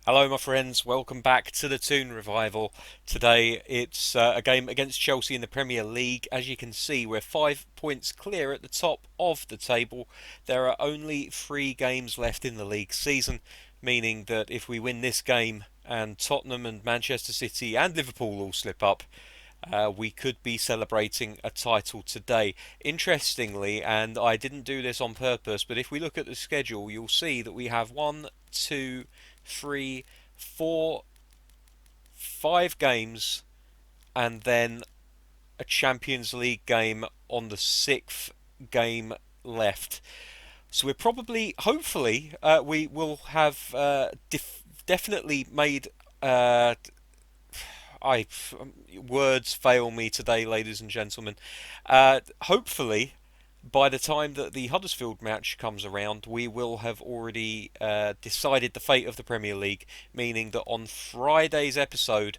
Hello, my friends. Welcome back to the Toon Revival. Today it's a game against Chelsea in the Premier League. As you can see, we're 5 points clear at the top of the table. There are only 3 games left in the league season, meaning that if we win this game and Tottenham and Manchester City and Liverpool all slip up, we could be celebrating a title today. Interestingly, and I didn't do this on purpose, but if we look at the schedule, you'll see that we have one, two, three, four, 5 games, and then a Champions League game on the sixth game left. So we're probably, hopefully, we will have definitely made. I Words fail me today, ladies and gentlemen. Hopefully, by the time that the Huddersfield match comes around, we will have already decided the fate of the Premier League, meaning that on Friday's episode,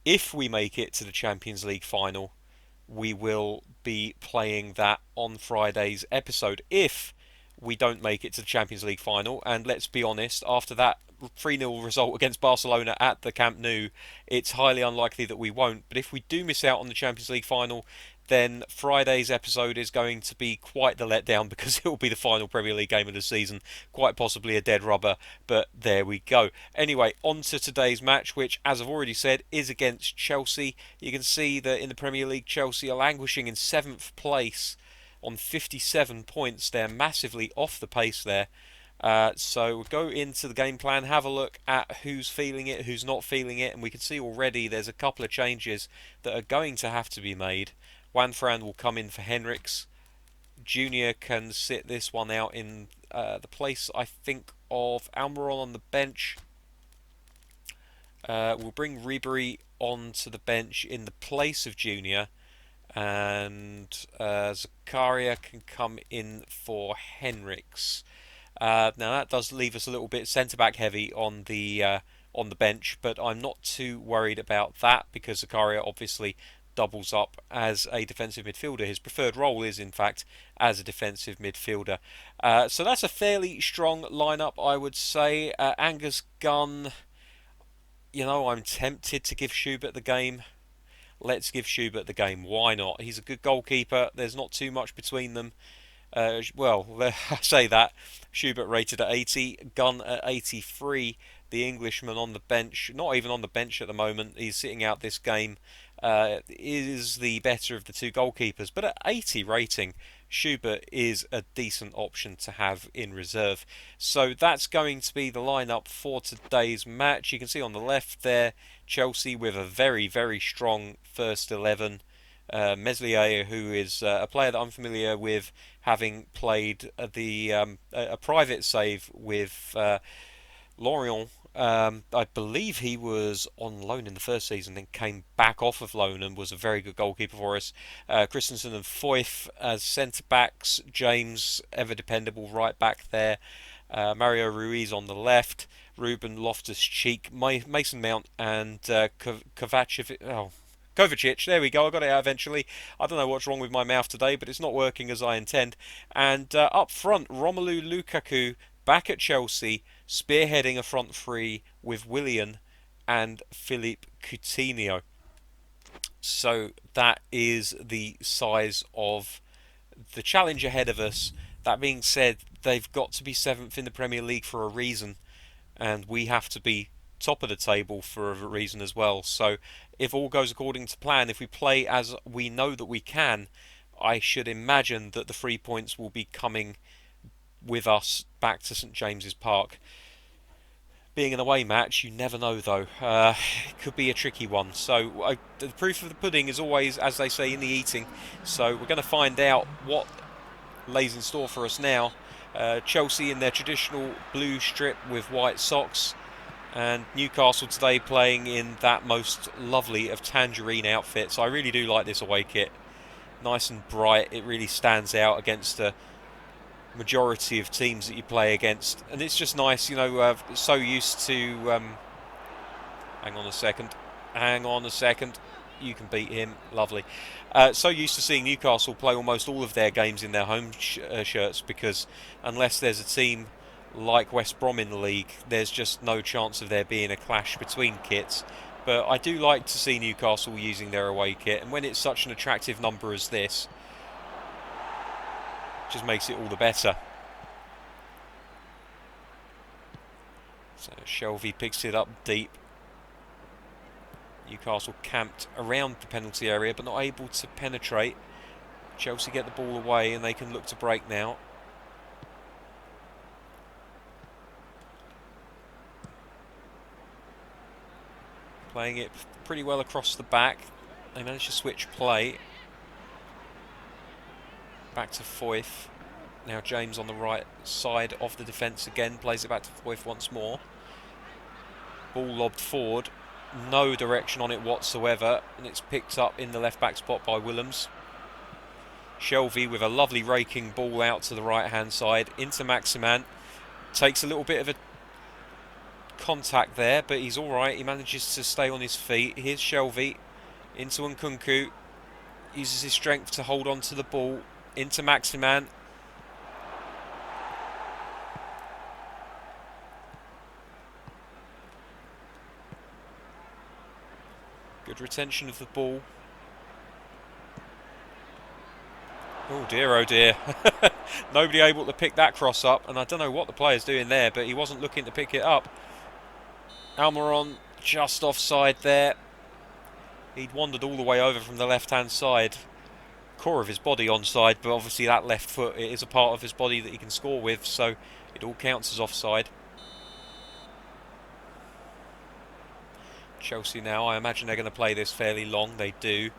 if we make it to the Champions League final, we will be playing that on Friday's episode. If we don't make it to the Champions League final, and let's be honest, after that 3-0 result against Barcelona at the Camp Nou, it's highly unlikely that we won't. But if we do miss out on the Champions League final, then Friday's episode is going to be quite the letdown because it will be the final Premier League game of the season, quite possibly a dead rubber, but there we go. Anyway, on to today's match, which, as I've already said, is against Chelsea. You can see that in the Premier League, Chelsea are languishing in 7th place on 57 points. They're massively off the pace there. So we'll go into the game plan, have a look at who's feeling it, who's not feeling it, and we can see already there's a couple of changes that are going to have to be made. Juan Fran will come in for Henriks. Junior can sit this one out in the place, I think, of Almiron on the bench. We'll bring Ribery onto the bench in the place of Junior, and Zakaria can come in for Henriks. Now that does leave us a little bit centre-back heavy on the bench, but I'm not too worried about that because Zakaria obviously doubles up as a defensive midfielder. His preferred role is, in fact, as a defensive midfielder. So that's a fairly strong lineup, I would say. Angus Gunn, I'm tempted to give Schubert the game. Let's give Schubert the game. Why not? He's a good goalkeeper. There's not too much between them. I say that. Schubert rated at 80, Gunn at 83. The Englishman on the bench, not even on the bench at the moment, he's sitting out this game, is the better of the 2 goalkeepers. But at 80 rating, Schubert is a decent option to have in reserve. So that's going to be the lineup for today's match. You can see on the left there, Chelsea with a very, very strong first 11. Meslier, who is a player that I'm familiar with, having played a private save with Lorient. I believe he was on loan in the first season, then came back off of loan and was a very good goalkeeper for us. Christensen and Foyth as centre backs. James, ever dependable right back there. Mario Ruiz on the left. Ruben Loftus-Cheek, Mason Mount, and Kovacic, there we go, I got it out eventually. I don't know what's wrong with my mouth today, but it's not working as I intend. And up front, Romelu Lukaku back at Chelsea, spearheading a front 3 with Willian and Philippe Coutinho. So that is the size of the challenge ahead of us. That being said, they've got to be 7th in the Premier League for a reason, and we have to be top of the table for a reason as well. So if all goes according to plan, if we play as we know that we can, I should imagine that the 3 points will be coming with us back to St James's Park. Being an away match, you never know though. It could be a tricky one. So the proof of the pudding is always, as they say, in the eating. So we're going to find out what lays in store for us now. Chelsea in their traditional blue strip with white socks, and Newcastle today playing in that most lovely of tangerine outfits. I really do like this away kit. Nice and bright. It really stands out against the majority of teams that you play against, and it's just nice, so used to hang on a second, you can beat him, lovely. So used to seeing Newcastle play almost all of their games in their home shirts, because unless there's a team like West Brom in the league, there's just no chance of there being a clash between kits. But I do like to see Newcastle using their away kit, and when it's such an attractive number as this, it just makes it all the better. So Shelvey picks it up deep. Newcastle camped around the penalty area but not able to penetrate. Chelsea get the ball away and they can look to break now. Playing it pretty well across the back. They managed to switch play. Back to Foyth. Now James on the right side of the defence again. Plays it back to Foyth once more. Ball lobbed forward. No direction on it whatsoever. And it's picked up in the left back spot by Willems. Shelvey with a lovely raking ball out to the right hand side. Into Maximan. Takes a little bit of a contact there, but he's alright. He manages to stay on his feet. Here's Shelvey into Nkunku. Uses his strength to hold on to the ball. Into Maximan. Good retention of the ball. Oh dear. Nobody able to pick that cross up, and I don't know what the player's doing there, but he wasn't looking to pick it up. Almiron just offside there. He'd wandered all the way over from the left-hand side. Core of his body onside, but obviously that left foot, it is a part of his body that he can score with, so it all counts as offside. Chelsea now, I imagine they're going to play this fairly long. They do.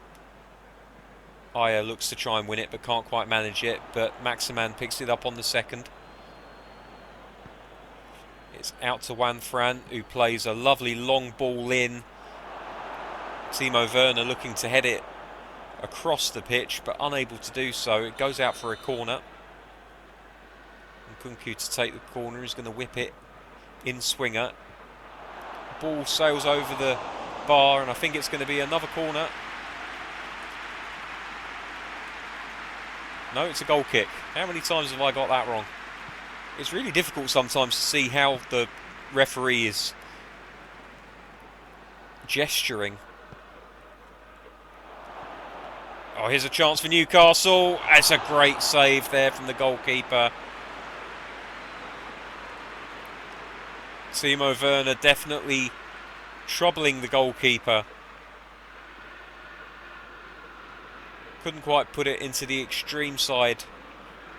Aya looks to try and win it, but can't quite manage it. But Maximan picks it up on the second. It's out to Juan Fran, who plays a lovely long ball in. Timo Werner looking to head it across the pitch, but unable to do so. It goes out for a corner. Nkunku to take the corner. He's going to whip it in swinger. Ball sails over the bar, and I think it's going to be another corner. No, it's a goal kick. How many times have I got that wrong? It's really difficult sometimes to see how the referee is gesturing. Oh, here's a chance for Newcastle. That's a great save there from the goalkeeper. Timo Werner definitely troubling the goalkeeper. Couldn't quite put it into the extreme side,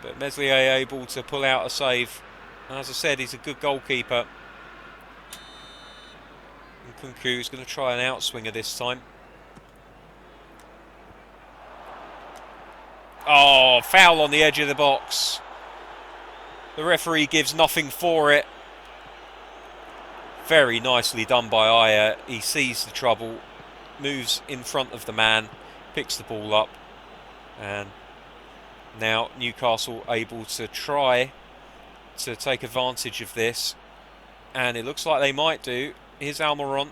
but Meslier able to pull out a save. And as I said, he's a good goalkeeper. Nkunku is going to try an outswinger this time. Oh, foul on the edge of the box. The referee gives nothing for it. Very nicely done by Aya. He sees the trouble, moves in front of the man, picks the ball up. And now Newcastle able to try to take advantage of this. And it looks like they might do. Here's Almiron.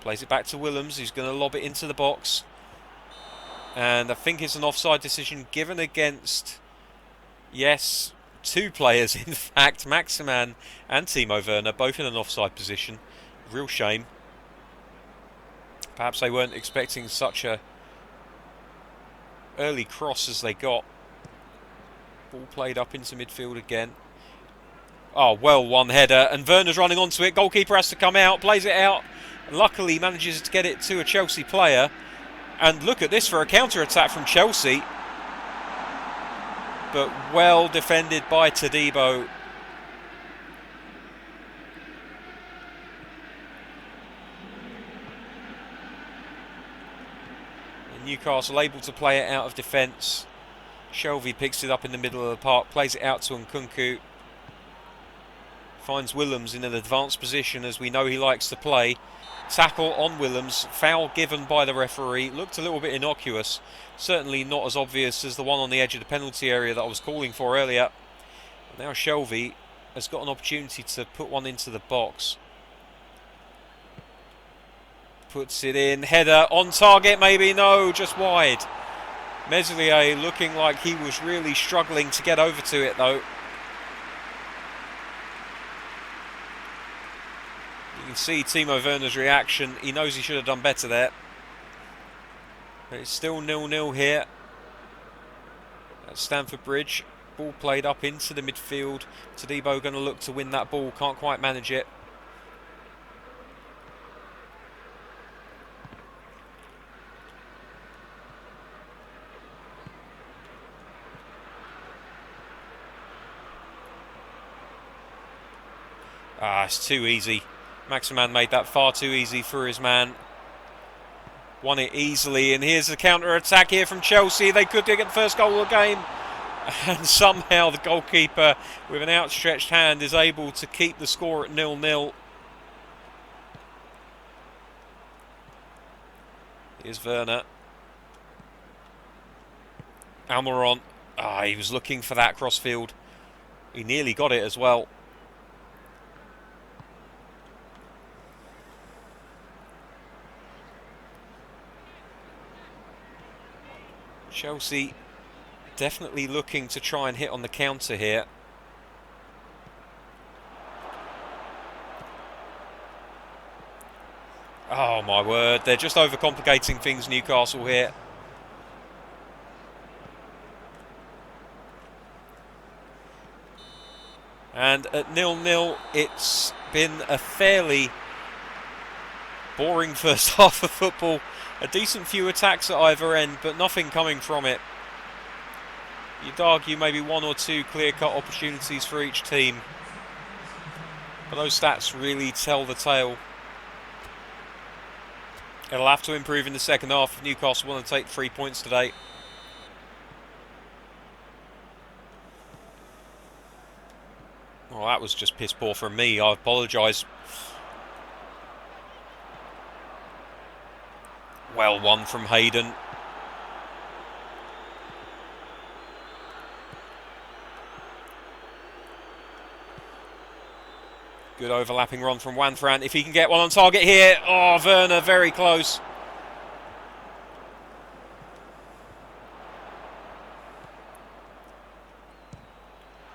Plays it back to Willems, who's going to lob it into the box. And I think it's an offside decision given against, yes, two players in fact, Maximan and Timo Werner, both in an offside position. Real shame. Perhaps they weren't expecting such a early cross as they got. Ball played up into midfield again. Oh, well, one header, and Werner's running onto it. Goalkeeper has to come out, plays it out. Luckily manages to get it to a Chelsea player. And look at this for a counter-attack from Chelsea. But well defended by Todibo. And Newcastle able to play it out of defence. Shelvey picks it up in the middle of the park, plays it out to Nkunku. Finds Willems in an advanced position, as we know he likes to play. Tackle on Willems, foul given by the referee. Looked a little bit innocuous. Certainly not as obvious as the one on the edge of the penalty area that I was calling for earlier. Now Shelvey has got an opportunity to put one into the box. Puts it in, header on target, maybe, no, just wide. Meslier looking like he was really struggling to get over to it though. can see Timo Werner's reaction. He knows he should have done better there. But it's still 0-0 here at Stamford Bridge. Ball played up into the midfield. Todibo going to look to win that ball. Can't quite manage it. It's too easy. Maximan made that far too easy for his man. Won it easily, and here's the counter-attack here from Chelsea. They could get the first goal of the game. And somehow the goalkeeper, with an outstretched hand, is able to keep the score at 0-0. Here's Werner. Almiron. He was looking for that crossfield. He nearly got it as well. Chelsea definitely looking to try and hit on the counter here. Oh my word, they're just overcomplicating things, Newcastle here. And at 0-0, it's been a fairly boring first half of football. A decent few attacks at either end, but nothing coming from it. You'd argue maybe one or two clear-cut opportunities for each team. But those stats really tell the tale. It'll have to improve in the second half if Newcastle want to take 3 points today. Well, that was just piss poor from me. I apologise. Well won from Hayden. Good overlapping run from Wanfran. If he can get one on target here. Oh, Werner, very close.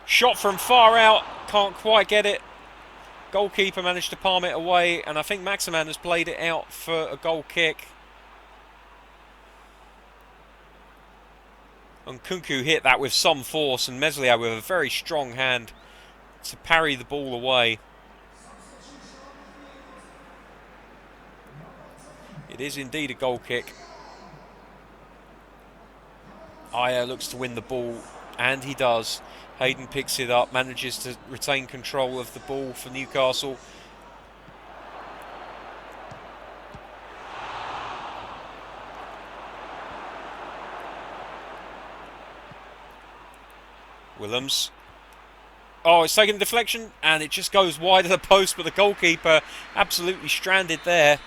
Shot from far out. Can't quite get it. Goalkeeper managed to palm it away. And I think Maximan has played it out for a goal kick. And Kunku hit that with some force, and Meslier with a very strong hand to parry the ball away. It is indeed a goal kick. Aya looks to win the ball, and he does. Hayden picks it up, manages to retain control of the ball for Newcastle. Willems. Oh, it's taking a deflection, and it just goes wide of the post, but the goalkeeper absolutely stranded there.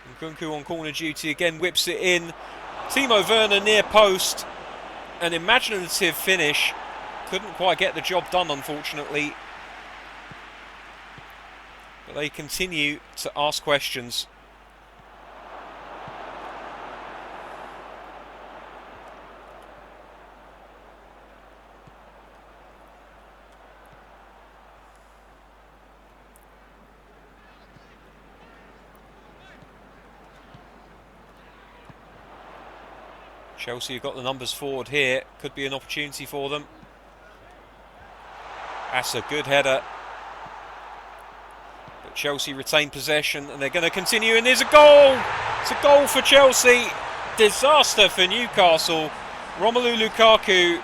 And Kunku on corner duty again, whips it in. Timo Werner near post. An imaginative finish. Couldn't quite get the job done, unfortunately. But they continue to ask questions. Chelsea have got the numbers forward here. Could be an opportunity for them. That's a good header. But Chelsea retain possession and they're going to continue. And there's a goal! It's a goal for Chelsea. Disaster for Newcastle. Romelu Lukaku.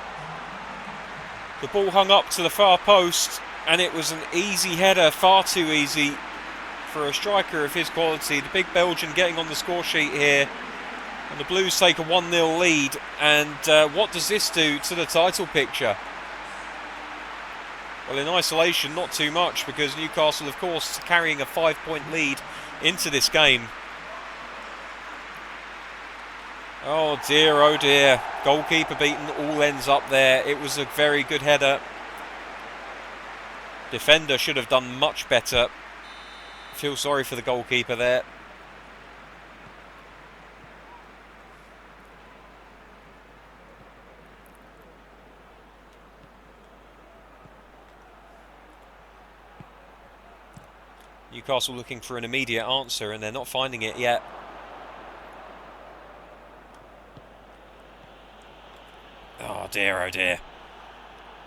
The ball hung up to the far post. And it was an easy header. Far too easy for a striker of his quality. The big Belgian getting on the score sheet here. And the Blues take a 1-0 lead. And what does this do to the title picture? Well, in isolation, not too much, because Newcastle, of course, carrying a 5-point lead into this game. Oh dear, goalkeeper beaten, all ends up there. It was a very good header. Defender should have done much better. Feel sorry for the goalkeeper there. Newcastle looking for an immediate answer, and they're not finding it yet. Oh dear, oh dear.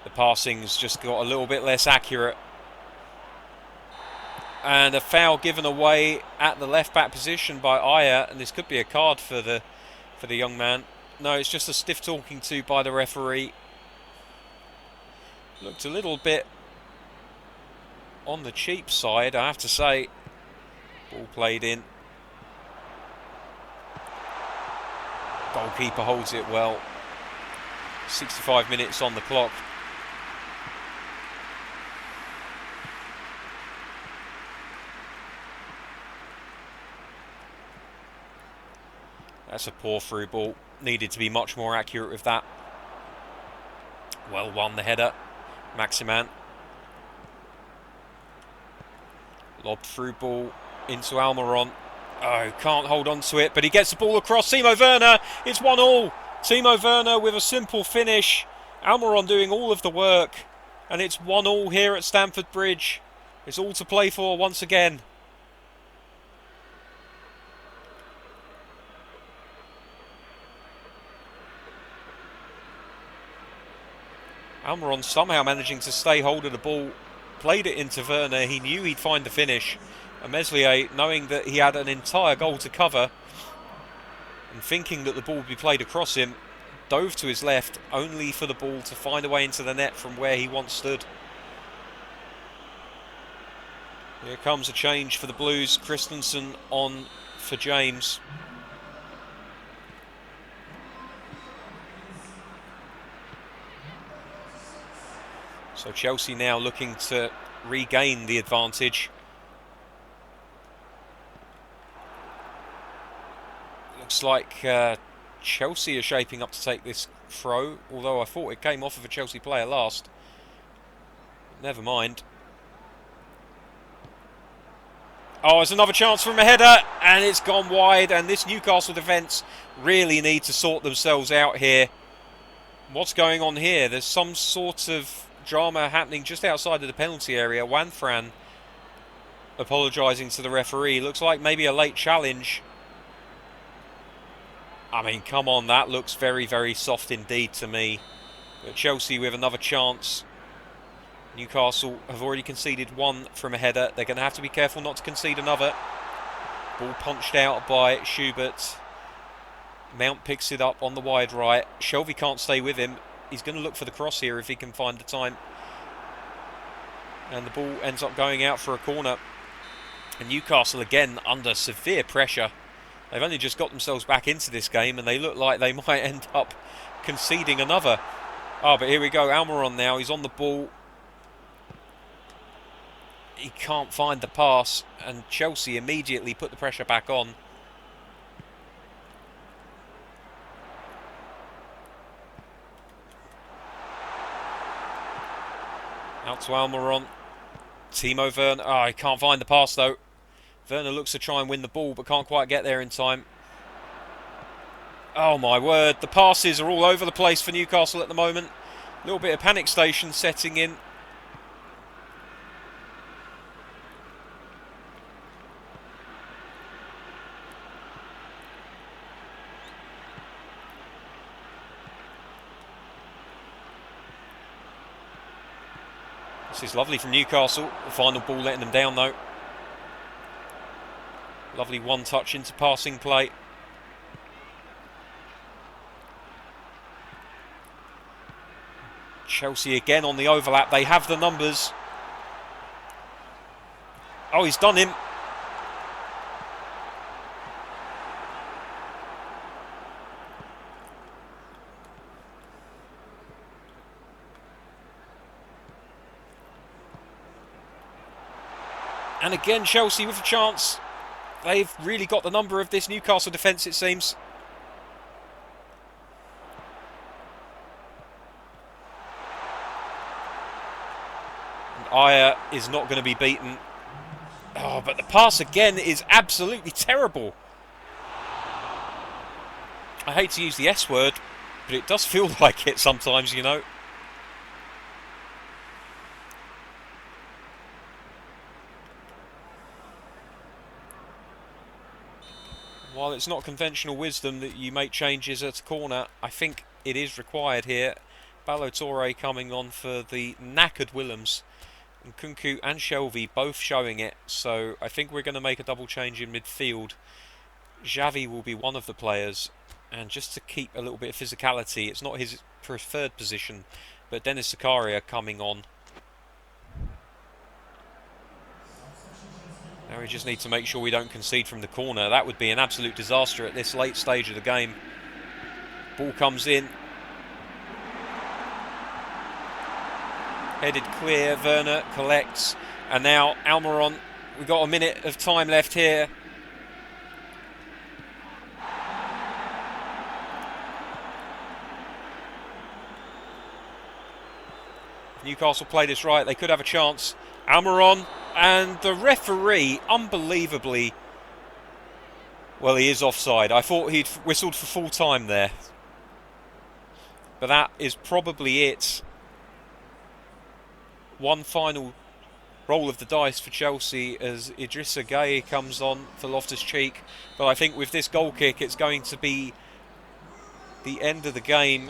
The passing's just got a little bit less accurate. And a foul given away at the left-back position by Aya, and this could be a card for the young man. No, it's just a stiff talking to by the referee. Looked a little bit on the cheap side, I have to say. Ball played in. Goalkeeper holds it well. 65 minutes on the clock. That's a poor through ball. Needed to be much more accurate with that. Well won the header. Maximan. Lob through ball into Almiron. Oh, can't hold on to it, but he gets the ball across. Timo Werner, it's 1-1. Timo Werner with a simple finish. Almiron doing all of the work. And it's 1-1 here at Stamford Bridge. It's all to play for once again. Almiron somehow managing to stay hold of the ball. Played it into Werner. He knew he'd find the finish. And Meslier, knowing that he had an entire goal to cover and thinking that the ball would be played across him, dove to his left only for the ball to find a way into the net from where he once stood. Here comes a change for the Blues. Christensen on for James. So Chelsea now looking to regain the advantage. Looks like Chelsea are shaping up to take this throw, although I thought it came off of a Chelsea player last. Never mind. Oh, there's another chance from a header, and it's gone wide, and this Newcastle defence really need to sort themselves out here. What's going on here? There's some sort of drama happening just outside of the penalty area. Wanfran apologising to the referee. Looks like maybe a late challenge. I mean, come on, that looks very, very soft indeed to me. But Chelsea with another chance. Newcastle have already conceded one from a header. They're going to have to be careful not to concede another. Ball punched out by Schubert. Mount picks it up on the wide right. Shelvey can't stay with him. He's going to look for the cross here if he can find the time. And the ball ends up going out for a corner. And Newcastle again under severe pressure. They've only just got themselves back into this game and they look like they might end up conceding another. Oh, but here we go. Almiron now. He's on the ball. He can't find the pass. And Chelsea immediately put the pressure back on. Out to Almiron. Timo Werner. Oh, he can't find the pass though. Werner looks to try and win the ball but can't quite get there in time. Oh my word, the passes are all over the place for Newcastle at the moment. A little bit of panic station setting in. This is lovely from Newcastle. The final ball letting them down though. Lovely one touch into passing play. Chelsea again on the overlap. They have the numbers. Oh, he's done him. And again, Chelsea with a chance. They've really got the number of this Newcastle defence, it seems. And Aya is not going to be beaten. Oh, but the pass again is absolutely terrible. I hate to use the S word, but it does feel like it sometimes, you know. while it's not conventional wisdom that you make changes at a corner, I think it is required here. Balotore coming on for the knackered Willems. And Kunku and Shelvey both showing it, so I think we're going to make a double change in midfield. Xavi will be one of the players, and just to keep a little bit of physicality, it's not his preferred position, but Dennis Zakaria coming on. Now we just need to make sure we don't concede from the corner. That would be an absolute disaster at this late stage of the game. Ball comes in. Headed clear, Werner collects, and now Almiron. We've got a minute of time left here. If Newcastle play this right, they could have a chance. Almiron, and the referee, unbelievably, well, he is offside. I thought he'd whistled for full time there, but that is probably it. One final roll of the dice for Chelsea as Idrissa Gueye comes on for Loftus-Cheek. But I think with this goal kick, it's going to be the end of the game.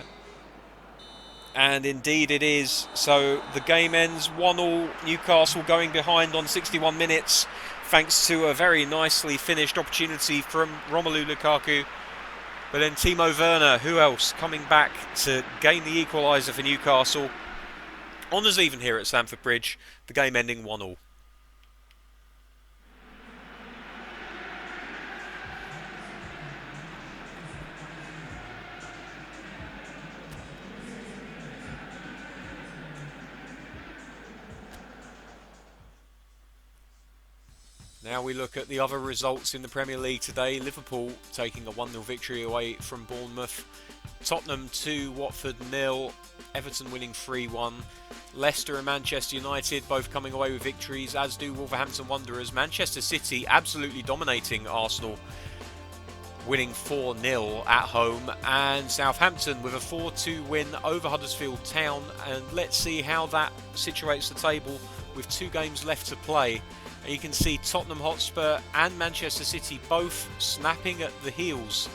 And indeed it is. So the game ends 1-1. Newcastle going behind on 61 minutes, thanks to a very nicely finished opportunity from Romelu Lukaku. But then Timo Werner, who else, coming back to gain the equaliser for Newcastle. Honours even here at Stamford Bridge, the game ending 1-1. Now we look at the other results in the Premier League today. Liverpool taking a 1-0 victory away from Bournemouth. Tottenham 2, Watford 0. Everton winning 3-1. Leicester and Manchester United both coming away with victories, as do Wolverhampton Wanderers. Manchester City absolutely dominating Arsenal, winning 4-0 at home. And Southampton with a 4-2 win over Huddersfield Town. And let's see how that situates the table with 2 games left to play. And you can see Tottenham Hotspur and Manchester City both snapping at the heels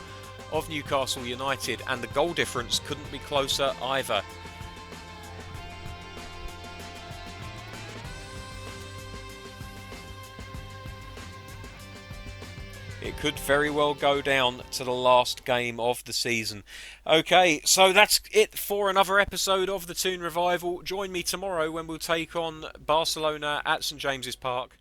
of Newcastle United, and the goal difference couldn't be closer either. It could very well go down to the last game of the season. Okay, so that's it for another episode of the Toon Revival. Join me tomorrow when we'll take on Barcelona at St James's Park.